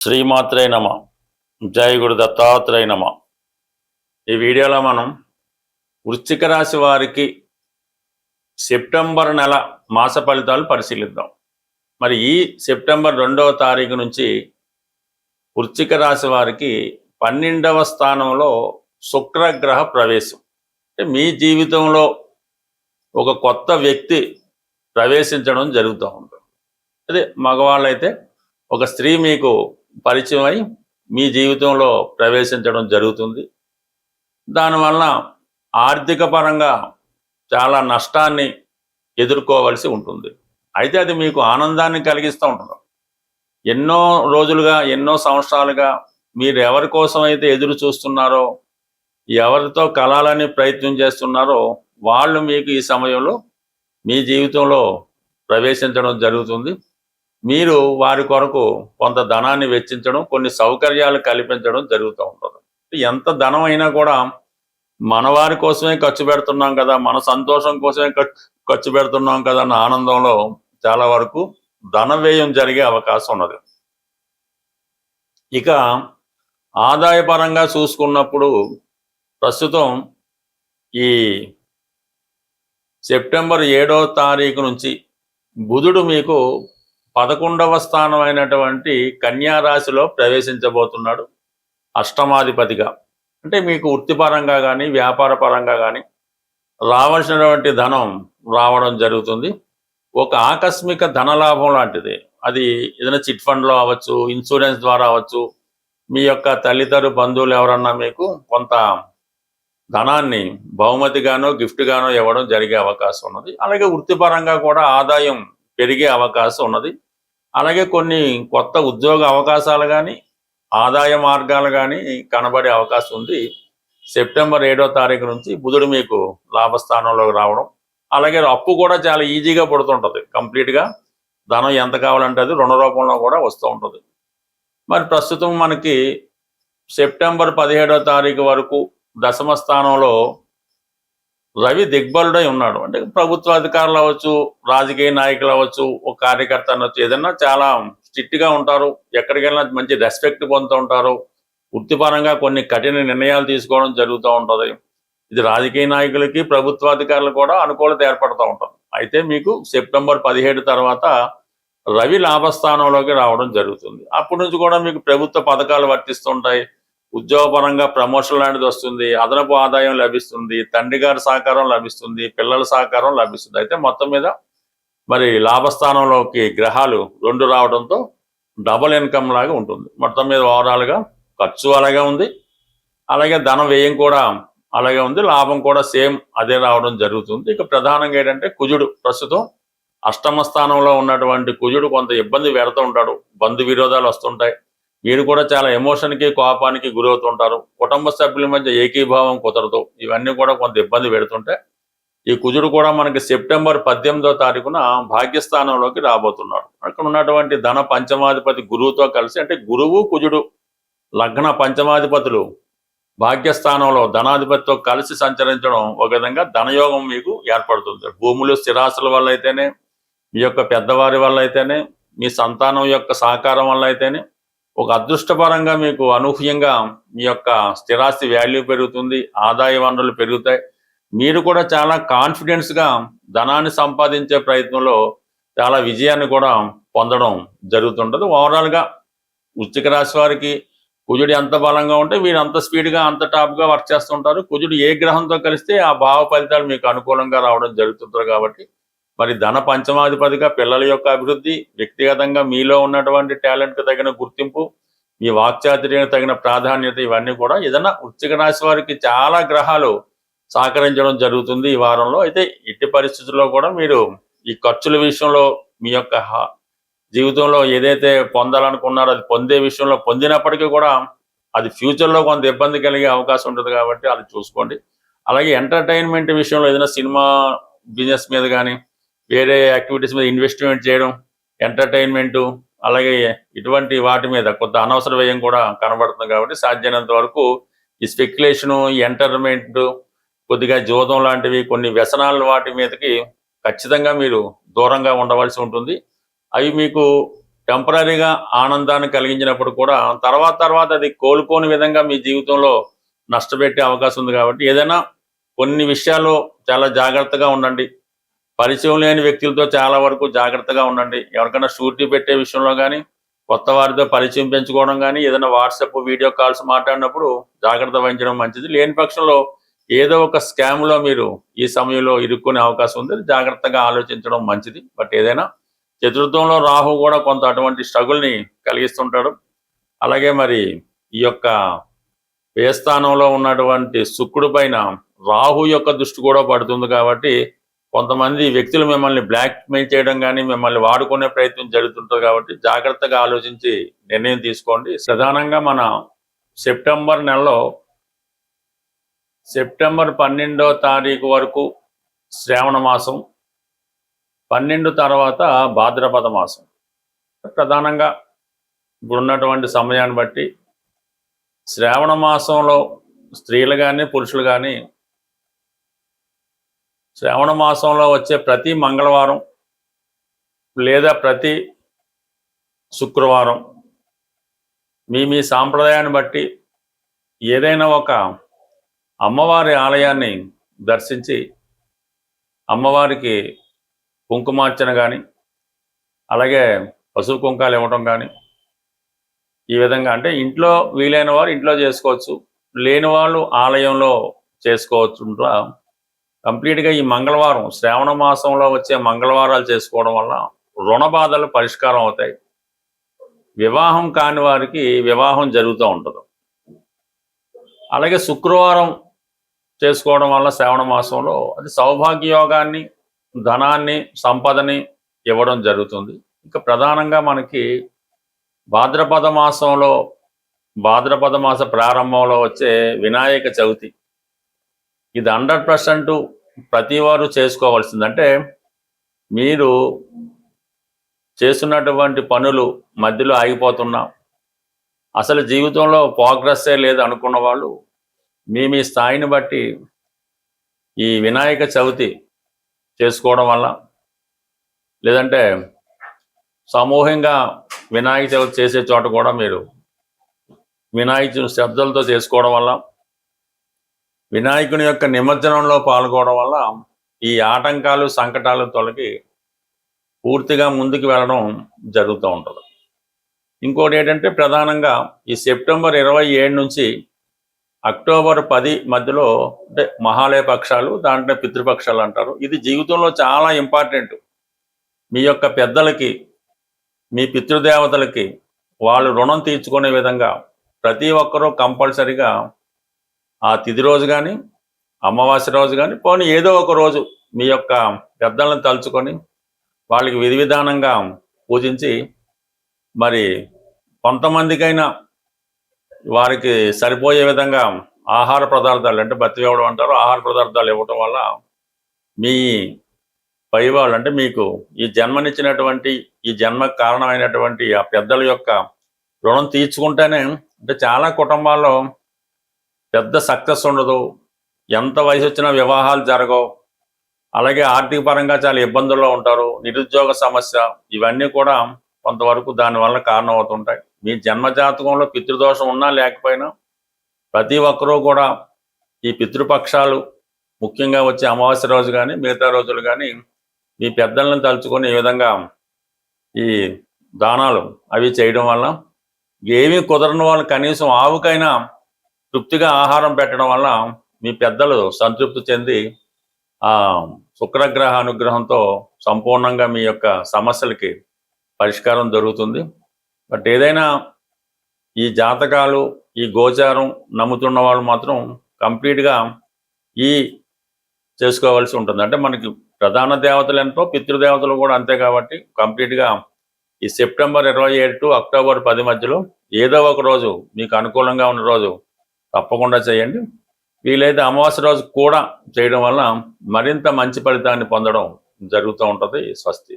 శ్రీమాత్రే నమ. జై గురు దత్తాత్రేయ నమ. ఈ వీడియోలో మనం వృశ్చిక రాశి వారికి సెప్టెంబర్ నెల మాస ఫలితాలు పరిశీలిద్దాం. మరి ఈ సెప్టెంబర్ 2వ తారీఖు నుంచి వృశ్చిక రాశి వారికి 12వ స్థానంలో శుక్రగ్రహ ప్రవేశం. అంటే మీ జీవితంలో ఒక కొత్త వ్యక్తి ప్రవేశించడం జరుగుతూ ఉంటుంది. అదే మగవాళ్ళైతే ఒక స్త్రీ మీకు పరిచయం అయి మీ జీవితంలో ప్రవేశించడం జరుగుతుంది. దానివల్ల ఆర్థిక పరంగా చాలా నష్టాన్ని ఎదుర్కోవలసి ఉంటుంది. అయితే అది మీకు ఆనందాన్ని కలిగిస్తూ ఉంటుంది. ఎన్నో రోజులుగా ఎన్నో సంవత్సరాలుగా మీరు ఎవరి కోసం అయితే ఎదురు చూస్తున్నారో, ఎవరితో కలాలని ప్రయత్నం చేస్తున్నారో వాళ్ళు మీకు ఈ సమయంలో మీ జీవితంలో ప్రవేశించడం జరుగుతుంది. మీరు వారి కొరకు కొంత ధనాన్ని వెచ్చించడం, కొన్ని సౌకర్యాలు కల్పించడం జరుగుతూ ఉంటుంది. ఎంత ధనం అయినా కూడా మన వారి కోసమే ఖర్చు పెడుతున్నాం కదా, మన సంతోషం కోసమే ఖర్చు పెడుతున్నాం కదా అన్న ఆనందంలో చాలా వరకు ధన వ్యయం జరిగే అవకాశం ఉన్నది. ఇక ఆదాయపరంగా చూసుకున్నప్పుడు ప్రస్తుతం ఈ సెప్టెంబర్ 7వ తారీఖు నుంచి బుధుడు మీకు 11వ స్థానం అయినటువంటి కన్యా రాశిలో ప్రవేశించబోతున్నాడు అష్టమాధిపతిగా. అంటే మీకు వృత్తిపరంగా కానీ వ్యాపార పరంగా కానీ రావాల్సినటువంటి ధనం రావడం జరుగుతుంది. ఒక ఆకస్మిక ధనలాభం లాంటిది. అది ఏదైనా చిట్ ఫండ్లో అవ్వచ్చు, ఇన్సూరెన్స్ ద్వారా అవ్వచ్చు, మీ యొక్క తల్లిదండ్రులు బంధువులు ఎవరన్నా మీకు కొంత ధనాన్ని బహుమతిగానో గిఫ్ట్గానో ఇవ్వడం జరిగే అవకాశం ఉన్నది. అలాగే వృత్తిపరంగా కూడా ఆదాయం పెరిగే అవకాశం ఉన్నది. అలాగే కొన్ని కొత్త ఉద్యోగ అవకాశాలు కానీ ఆదాయ మార్గాలు కానీ కనబడే అవకాశం ఉంది. సెప్టెంబర్ 7వ తారీఖు నుంచి బుధుడు మీకు లాభస్థానంలోకి రావడం, అలాగే అప్పు కూడా చాలా ఈజీగా పడుతుంటుంది. కంప్లీట్గా ధనం ఎంత కావాలంటే అది రుణ రూపంలో కూడా వస్తూ ఉంటుంది. మరి ప్రస్తుతం మనకి సెప్టెంబర్ 17వ తారీఖు వరకు దశమ స్థానంలో రవి దిగ్బలుడై ఉన్నాడు. అంటే ప్రభుత్వ అధికారులు అవ్వచ్చు, రాజకీయ నాయకులు అవ్వచ్చు, ఒక కార్యకర్త అనొచ్చు, ఏదన్నా చాలా స్ట్రిక్ట్గా ఉంటారు. ఎక్కడికి వెళ్ళినా మంచి రెస్పెక్ట్ పొందుతూ ఉంటారు. వృత్తిపరంగా కొన్ని కఠిన నిర్ణయాలు తీసుకోవడం జరుగుతూ ఉంటుంది. ఇది రాజకీయ నాయకులకి ప్రభుత్వాధికారులు కూడా అనుకూలత ఏర్పడుతూ ఉంటుంది. అయితే మీకు సెప్టెంబర్ 17 తర్వాత రవి లాభస్థానంలోకి రావడం జరుగుతుంది. అప్పటి నుంచి కూడా మీకు ప్రభుత్వ పథకాలు వర్తిస్తుంటాయి. ఉద్యోగపరంగా ప్రమోషన్ లాంటిది వస్తుంది, అదనపు ఆదాయం లభిస్తుంది, తండ్రి గారి సహకారం లభిస్తుంది, పిల్లల సహకారం లభిస్తుంది. అయితే మొత్తం మీద మరి లాభస్థానంలోకి గ్రహాలు 2 రావడంతో డబుల్ ఇన్కమ్ లాగా ఉంటుంది. మొత్తం మీద ఓవరాల్గా ఖర్చు అలాగే ఉంది, అలాగే ధన వ్యయం కూడా అలాగే ఉంది, లాభం కూడా సేమ్ అదే రావడం జరుగుతుంది. ఇక ప్రధానంగా ఏంటంటే కుజుడు ప్రస్తుతం అష్టమ స్థానంలో ఉన్నటువంటి కుజుడు కొంత ఇబ్బంది పెడుతూ ఉంటాడు. బంధు విరోధాలు వస్తుంటాయి. మీరు కూడా చాలా ఎమోషన్కి కోపానికి గురవుతుంటారు. కుటుంబ సభ్యుల మధ్య ఏకీభావం కుదరదు. ఇవన్నీ కూడా కొంత ఇబ్బంది పెడుతుంటాయి. ఈ కుజుడు కూడా మనకి సెప్టెంబర్ 18వ తారీఖున భాగ్యస్థానంలోకి రాబోతున్నాడు. అక్కడ ఉన్నటువంటి ధన పంచమాధిపతి గురువుతో కలిసి, అంటే గురువు కుజుడు లగ్న పంచమాధిపతులు భాగ్యస్థానంలో ధనాధిపతితో కలిసి సంచరించడం ఒక విధంగా ధనయోగం మీకు ఏర్పడుతుంది. భూములు స్థిరాస్తుల వల్ల అయితేనే, మీ యొక్క పెద్దవారి వల్ల అయితేనే, మీ సంతానం యొక్క సహకారం వల్ల అయితేనే ఒక అదృష్టపరంగా మీకు అనూహ్యంగా మీ యొక్క స్థిరాస్తి వాల్యూ పెరుగుతుంది, ఆదాయ వనరులు పెరుగుతాయి. మీరు కూడా చాలా కాన్ఫిడెన్స్గా ధనాన్ని సంపాదించే ప్రయత్నంలో చాలా విజయాన్ని కూడా పొందడం జరుగుతుంటుంది. ఓవరాల్గా వృశ్చిక రాశి వారికి కుజుడు ఎంత బలంగా ఉంటే వీరు అంత స్పీడ్గా అంత టాప్గా వర్క్ చేస్తుంటారు. కుజుడు ఏ గ్రహంతో కలిస్తే ఆ భావ ఫలితాలు మీకు అనుకూలంగా రావడం జరుగుతుంటారు. కాబట్టి మరి ధన పంచమాధిపతిగా పిల్లల యొక్క అభివృద్ధి, వ్యక్తిగతంగా మీలో ఉన్నటువంటి టాలెంట్కి తగిన గుర్తింపు, మీ వాక్చాతుర్యానికి తగిన ప్రాధాన్యత, ఇవన్నీ కూడా ఏదైనా వృశ్చిక రాశి వారికి చాలా గ్రహాలు సహకరించడం జరుగుతుంది ఈ వారంలో. అయితే ఎట్టి పరిస్థితుల్లో కూడా మీరు ఈ ఖర్చుల విషయంలో మీ యొక్క జీవితంలో ఏదైతే పొందాలనుకున్నారో అది పొందే విషయంలో పొందినప్పటికీ కూడా అది ఫ్యూచర్లో కొంత ఇబ్బంది కలిగే అవకాశం ఉంటుంది. కాబట్టి అది చూసుకోండి. అలాగే ఎంటర్టైన్మెంట్ విషయంలో ఏదైనా సినిమా బిజినెస్ మీద కానీ వేరే యాక్టివిటీస్ మీద ఇన్వెస్ట్మెంట్ చేయడం, ఎంటర్టైన్మెంటు, అలాగే ఇటువంటి వాటి మీద కొంత అనవసర వ్యయం కూడా కనబడుతుంది. కాబట్టి సాధ్యమైనంత వరకు ఈ స్పెక్యులేషను, ఈ ఎంటర్టైన్మెంట్, కొద్దిగా జోదం లాంటివి కొన్ని వ్యసనాల వాటి మీదకి ఖచ్చితంగా మీరు దూరంగా ఉండవలసి ఉంటుంది. అవి మీకు టెంపరీగా ఆనందాన్ని కలిగించినప్పుడు కూడా తర్వాత అది కోలుకోని విధంగా మీ జీవితంలో నష్టపెట్టే అవకాశం ఉంది. కాబట్టి ఏదైనా కొన్ని విషయాల్లో చాలా జాగ్రత్తగా ఉండండి. పరిచయం లేని వ్యక్తులతో చాలా వరకు జాగ్రత్తగా ఉండండి. ఎవరికైనా షూరిటీ పెట్టే విషయంలో కానీ, కొత్త వారితో పరిచయం పెంచుకోవడం కానీ, ఏదైనా వాట్సాప్ వీడియో కాల్స్ మాట్లాడినప్పుడు జాగ్రత్త వహించడం మంచిది. లేని పక్షంలో ఏదో ఒక స్కామ్లో మీరు ఈ సమయంలో ఇరుక్కునే అవకాశం ఉంది. జాగ్రత్తగా ఆలోచించడం మంచిది. బట్ ఏదైనా చతుర్థంలో రాహు కూడా కొంత అటువంటి స్ట్రగుల్ని కలిగిస్తుంటాడు. అలాగే మరి ఈ యొక్క వ్యయస్థానంలో ఉన్నటువంటి శుక్రుడి పైన రాహు యొక్క దృష్టి కూడా పడుతుంది. కాబట్టి కొంతమంది వ్యక్తులు మిమ్మల్ని బ్లాక్ మెయిల్ చేయడం కానీ, మిమ్మల్ని వాడుకునే ప్రయత్నం జరుగుతుంటుంది. కాబట్టి జాగ్రత్తగా ఆలోచించి నిర్ణయం తీసుకోండి. ప్రధానంగా మన సెప్టెంబర్ నెలలో సెప్టెంబర్ 12వ తారీఖు వరకు శ్రావణ మాసం, 12 తర్వాత భాద్రపద మాసం. ప్రధానంగా ఇప్పుడున్నటువంటి సమయాన్ని బట్టి శ్రావణ మాసంలో స్త్రీలు కానీ పురుషులు కానీ శ్రావణ మాసంలో వచ్చే ప్రతి మంగళవారం లేదా ప్రతి శుక్రవారం మీ సాంప్రదాయాన్ని బట్టి ఏదైనా ఒక అమ్మవారి ఆలయాన్ని దర్శించి అమ్మవారికి కుంకుమార్చన కానీ, అలాగే పసుపు కుంకాలు ఇవ్వటం కానీ, ఈ విధంగా అంటే ఇంట్లో వీలైన వారు ఇంట్లో చేసుకోవచ్చు, లేని వాళ్ళు ఆలయంలో చేసుకోవచ్చు. కంప్లీట్గా ఈ మంగళవారం శ్రావణ మాసంలో వచ్చే మంగళవారాలు చేసుకోవడం వల్ల రుణ బాధలు పరిష్కారం అవుతాయి. వివాహం కాని వారికి వివాహం జరుగుతూ ఉంటుంది. అలాగే శుక్రవారం చేసుకోవడం వల్ల శ్రావణ మాసంలో అది సౌభాగ్య యోగాన్ని, ధనాన్ని, సంపదని ఇవ్వడం జరుగుతుంది. ఇంకా ప్రధానంగా మనకి భాద్రపద మాస ప్రారంభంలో వచ్చే వినాయక చవితి, ఇది 100% ప్రతి వారు చేసుకోవాల్సింది. అంటే మీరు చేస్తున్నటువంటి పనులు మధ్యలో ఆగిపోతున్నా, అసలు జీవితంలో ప్రోగ్రెస్సే లేదు అనుకున్న వాళ్ళు మీ స్థాయిని బట్టి ఈ వినాయక చవితి చేసుకోవడం వల్ల, లేదంటే సమూహంగా వినాయక చవితి చేసే చోట కూడా మీరు వినాయకుని శ్రద్ధలతో చేసుకోవడం వల్ల, వినాయకుని యొక్క నిమజ్జనంలో పాల్గొనడం వల్ల ఈ ఆటంకాలు, సంకటాలు తొలగి పూర్తిగా ముందుకు వెళ్ళడం జరుగుతూ ఉంటుంది. ఇంకోటి ఏంటంటే ప్రధానంగా ఈ సెప్టెంబర్ 27 నుంచి అక్టోబర్ 10 మధ్యలో అంటే మహాలయ పక్షాలు, దాంట్లో పితృపక్షాలు అంటారు. ఇది జీవితంలో చాలా ఇంపార్టెంట్. మీ యొక్క పెద్దలకి, మీ పితృదేవతలకి వాళ్ళు రుణం తీర్చుకునే విధంగా ప్రతి ఒక్కరూ కంపల్సరిగా ఆ తిథి రోజు కానీ, అమావాస్య రోజు కానీ, పోనీ ఏదో ఒక రోజు మీ యొక్క పెద్దలను తలుచుకొని వాళ్ళకి విధి విధానంగా పూజించి, మరి కొంతమందికైనా వారికి సరిపోయే విధంగా ఆహార పదార్థాలు అంటే బతి ఇవ్వడం అంటారు, ఆహార పదార్థాలు ఇవ్వటం వల్ల మీ పైవాళ్ళు అంటే మీకు ఈ జన్మనిచ్చినటువంటి, ఈ జన్మకు కారణమైనటువంటి ఆ పెద్దల యొక్క రుణం తీర్చుకుంటేనే, అంటే చాలా కుటుంబాల్లో పెద్ద సక్సెస్ ఉండదు, ఎంత వయసు వచ్చినా వివాహాలు జరగవు, అలాగే ఆర్థిక పరంగా చాలా ఇబ్బందుల్లో ఉంటారు, నిరుద్యోగ సమస్య, ఇవన్నీ కూడా కొంతవరకు దానివల్ల కారణం అవుతుంటాయి. మీ జన్మజాతకంలో పితృదోషం ఉన్నా లేకపోయినా ప్రతి ఒక్కరూ కూడా ఈ పితృపక్షాలు, ముఖ్యంగా వచ్చే అమావాస్య రోజు కానీ మిగతా రోజులు కానీ మీ పెద్దలను తలుచుకొని ఈ విధంగా ఈ దానాలు అవి చేయడం వల్ల, ఏమీ కుదరని వాళ్ళు కనీసం ఆవుకైనా తృప్తిగా ఆహారం పెట్టడం వల్ల మీ పెద్దలు సంతృప్తి చెంది ఆ శుక్రగ్రహ అనుగ్రహంతో సంపూర్ణంగా మీ యొక్క సమస్యలకి పరిష్కారం దొరుకుతుంది. బట్ ఏదైనా ఈ జాతకాలు, ఈ గోచారం నమ్ముతున్న వాళ్ళు మాత్రం కంప్లీట్గా ఈ చేసుకోవాల్సి ఉంటుంది. అంటే మనకి ప్రధాన దేవతలు ఎంతో, పితృదేవతలు కూడా అంతే. కాబట్టి కంప్లీట్గా ఈ సెప్టెంబర్ 27 టు అక్టోబర్ 10 మధ్యలో ఏదో ఒక రోజు మీకు అనుకూలంగా ఉన్న రోజు తప్పకుండా చేయండి. వీలైతే అమావాస్య రోజు కూడా చేయడం వల్ల మరింత మంచి ఫలితాన్ని పొందడం జరుగుతూ ఉంటుంది. స్వస్తి.